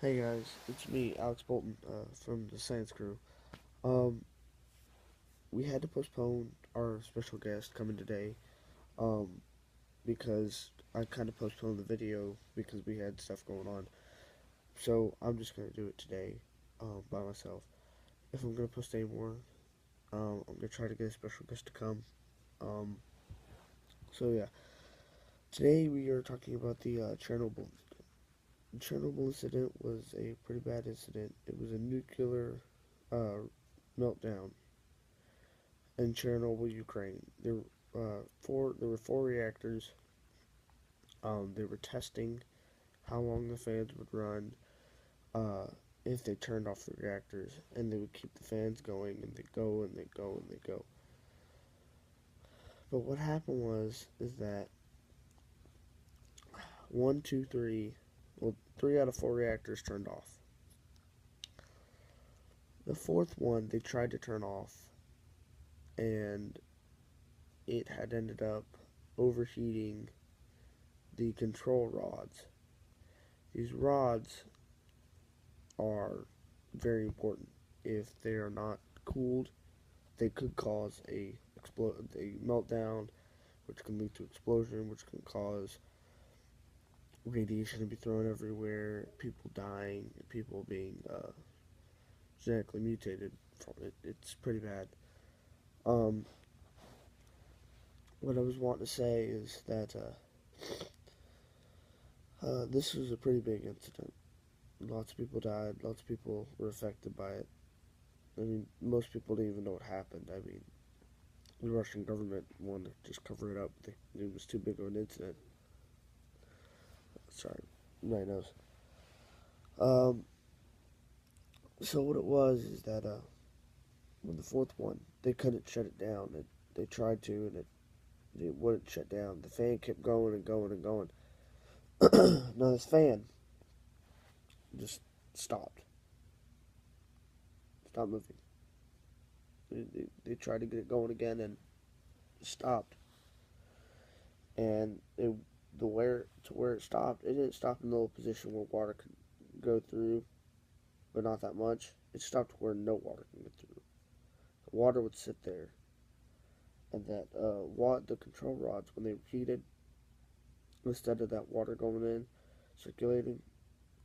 Hey guys, it's me, Alex Bolton, from the Science Crew. Um, we had to postpone our special guest coming today, um, because I kind of postponed the video because we had stuff going on. So I'm just gonna do it today, by myself. If I'm gonna post any more, I'm gonna try to get a special guest to come. Um, so yeah, today we are talking about the Chernobyl. The Chernobyl incident was a pretty bad incident. It was a nuclear uh, meltdown in Chernobyl, Ukraine. There were four reactors. They were testing how long the fans would run uh, if they turned off the reactors, and they would keep the fans going, and they go and they go and they go. But what happened was is that one, two, three, well, three out of four reactors turned off. The fourth one they tried to turn off, and it had ended up overheating the control rods. These rods are very important. If they are not cooled, they could cause a meltdown, which can lead to explosion, which can cause radiation to be thrown everywhere, people dying, people being genetically mutated from it. It's pretty bad. Um, what I was wanting to say is that this was a pretty big incident. Lots of people died. Lots of people were affected by it. I mean, most people didn't even know what happened. I mean, the Russian government wanted to just cover it up. It was too big of an incident. Sorry, my nose. Um, so what it was is that when the fourth one, they couldn't shut it down. They tried to, and it wouldn't shut down. The fan kept going and going and going. Now this fan just stopped, stopped moving. They tried to get it going again and it stopped. And where it stopped, it didn't stop in the little position where water could go through, but not that much. It stopped where no water can get through. The water would sit there, and that the control rods, when they were heated, instead of that water going in, circulating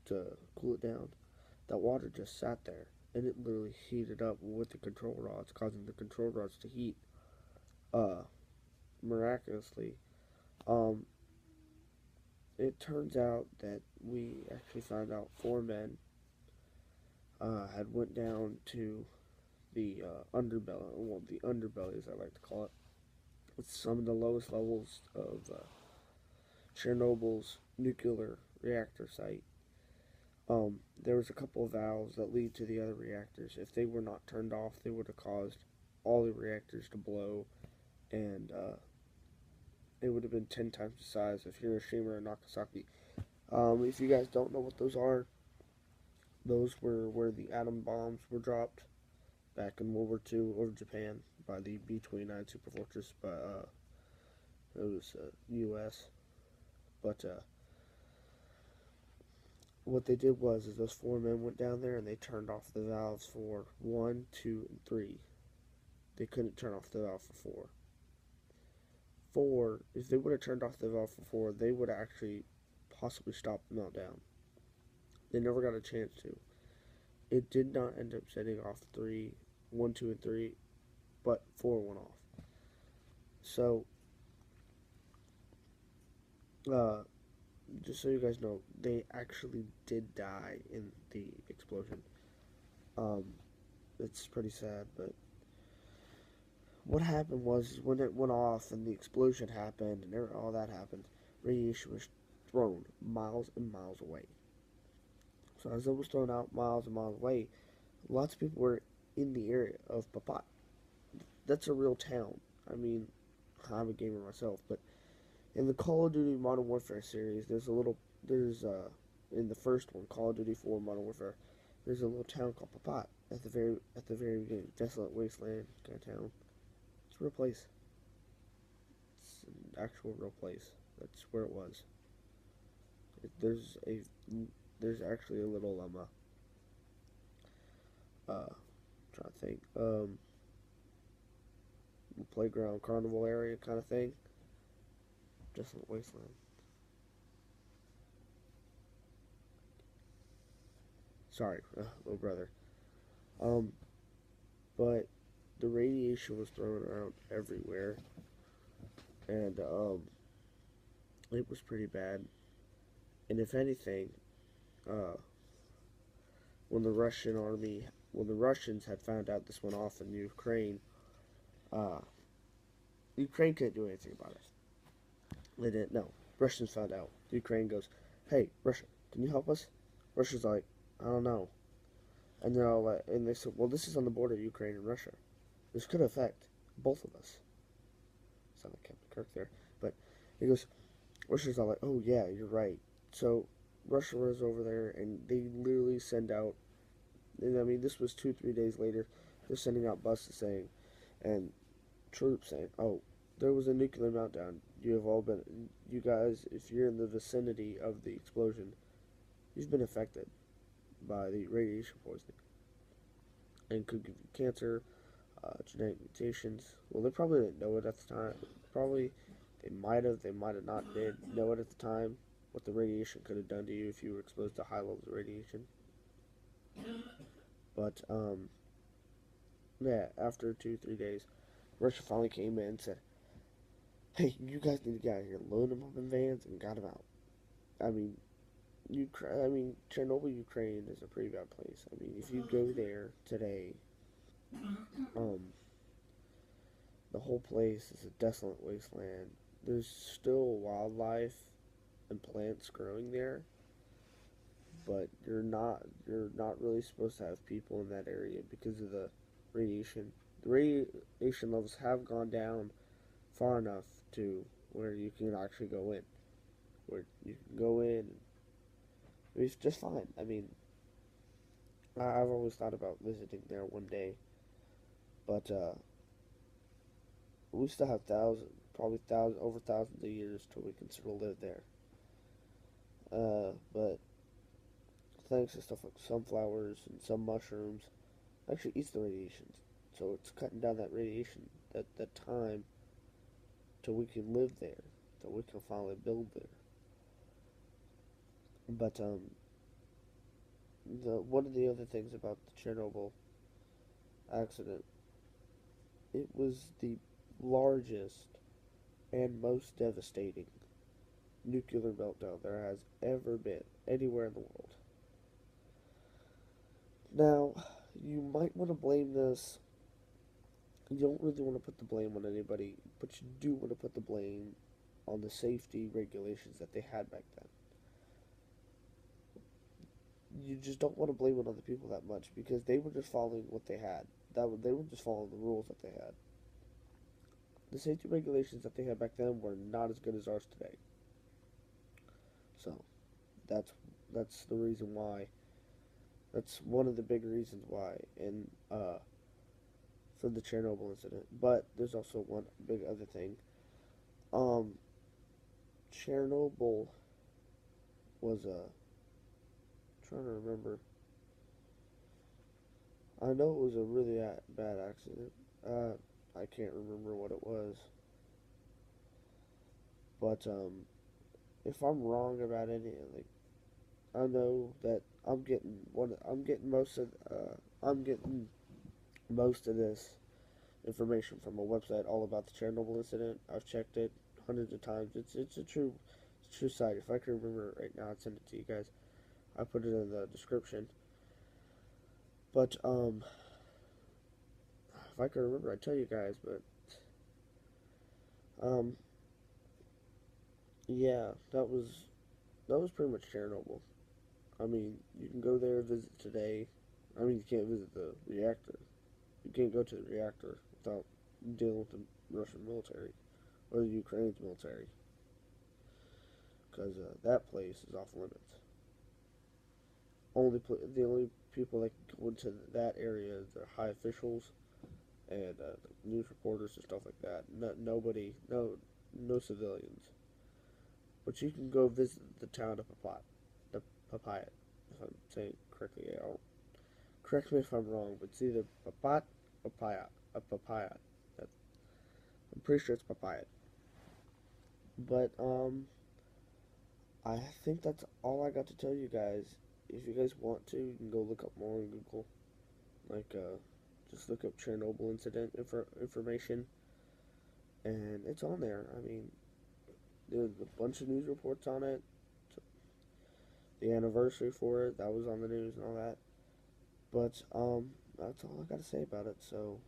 to cool it down, that water just sat there, and it literally heated up with the control rods, causing the control rods to heat. Uh, Miraculously, um, it turns out that we actually found out four men had went down to the underbelly, well, the underbelly as I like to call it. It's some of the lowest levels of Chernobyl's nuclear reactor site. There was a couple of valves that lead to the other reactors. If they were not turned off, they would have caused all the reactors to blow, and it would have been 10 times the size of Hiroshima or Nagasaki. If you guys don't know what those are, those were where the atom bombs were dropped back in World War II over Japan by the B-29 Superfortress, by it was U.S. But what they did was is those four men went down there and they turned off the valves for one, two, and three. They couldn't turn off the valve for four. Four, if they would have turned off the valve for four, they would have actually possibly stopped the meltdown. They never got a chance to. It did not end up setting off three, one, two, and three, but four went off. So, uh, just so you guys know, they actually did die in the explosion. Um, it's pretty sad, but what happened was when it went off and the explosion happened and all that happened, radiation was thrown miles and miles away. So as it was thrown out miles and miles away, lots of people were in the area of Papat. That's a real town. I mean, I'm a gamer myself, but in the Call of Duty Modern Warfare series, there's in the first one, Call of Duty 4 Modern Warfare, there's a little town called Papat at the very beginning, desolate wasteland kind of town. It's a real place. It's an actual real place. That's where it was. There's a there's actually a little trying to think playground carnival area kind of thing, just in the wasteland. Sorry, little brother. Um, but the radiation was thrown around everywhere, and it was pretty bad. And if anything, uh, when the Russian army, when the Russians had found out this went off in Ukraine, uh, Ukraine couldn't do anything about it. They didn't know. Russians found out. Ukraine goes, "Hey, Russia, can you help us?" Russia's like, "I don't know." And they're all like, and they said, "Well, this is on the border of Ukraine and Russia. This could affect both of us." Sound like Captain Kirk there, but he goes, Russia's all like, "Oh yeah, you're right." So Russia was over there, and they literally send out. And I mean, this was 2, 3 days later. They're sending out buses saying, and troops saying, "Oh, there was a nuclear meltdown. You have all been, you guys, if you're in the vicinity of the explosion, you've been affected by the radiation poisoning, and could give you cancer, genetic mutations." Well, they probably didn't know it at the time. Probably they might have not did know it at the time. What the radiation could have done to you if you were exposed to high levels of radiation. But yeah, after 2, 3 days, Russia finally came in and said, "Hey, you guys need to get out of here." Loaded them up in vans and got them out. I mean, Chernobyl, Ukraine is a pretty bad place. I mean, if you go there today, um, the whole place is a desolate wasteland. There's still wildlife and plants growing there, but you're not really supposed to have people in that area because of the radiation. The radiation levels have gone down far enough to where you can actually go in, where you can go in. And it's just fine. I mean, I've always thought about visiting there one day, but we still have probably over thousands of years till we can sort of live there. But thanks to stuff like sunflowers and some mushrooms, actually eats the radiation, so it's cutting down that radiation, that time till we can live there, till we can finally build there. But the one of the other things about the Chernobyl accident, it was the largest and most devastating nuclear meltdown there has ever been anywhere in the world. Now, you might want to blame this. You don't really want to put the blame on anybody, but you do want to put the blame on the safety regulations that they had back then. You just don't want to blame it on the people that much because they were just following what they had. They were just following the rules that they had. The safety regulations that they had back then were not as good as ours today. So that's that's the reason why. That's one of the big reasons why, and for the Chernobyl incident. But there's also one big other thing. Um, Chernobyl was a trying to remember. I know it was a really bad accident. I can't remember what it was, but if I'm wrong about any, like I know that I'm getting most of this information from a website all about the Chernobyl incident. I've checked it hundreds of times. It's a true site. If I can remember it right now, I'd send it to you guys. I put it in the description. But if I can remember, I'd tell you guys. But um, yeah, that was pretty much Chernobyl. I mean, you can go there visit today. I mean, you can't visit the reactor. You can't go to the reactor without dealing with the Russian military or the Ukraine's military because that place is off limits. The only people that can go into that area is the high officials and news reporters and stuff like that. Nobody, no civilians. But you can go visit the town of Papayat. if I'm saying it correctly. Correct me if I'm wrong, but it's either papat or papaya. A papaya. That, I'm pretty sure it's papaya. But I think that's all I got to tell you guys. If you guys want to, you can go look up more on Google. Like, just look up Chernobyl incident information, and it's on there. I mean, there's a bunch of news reports on it. The anniversary for it, that was on the news and all that. But, that's all I got to say about it. So,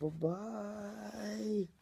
bye bye.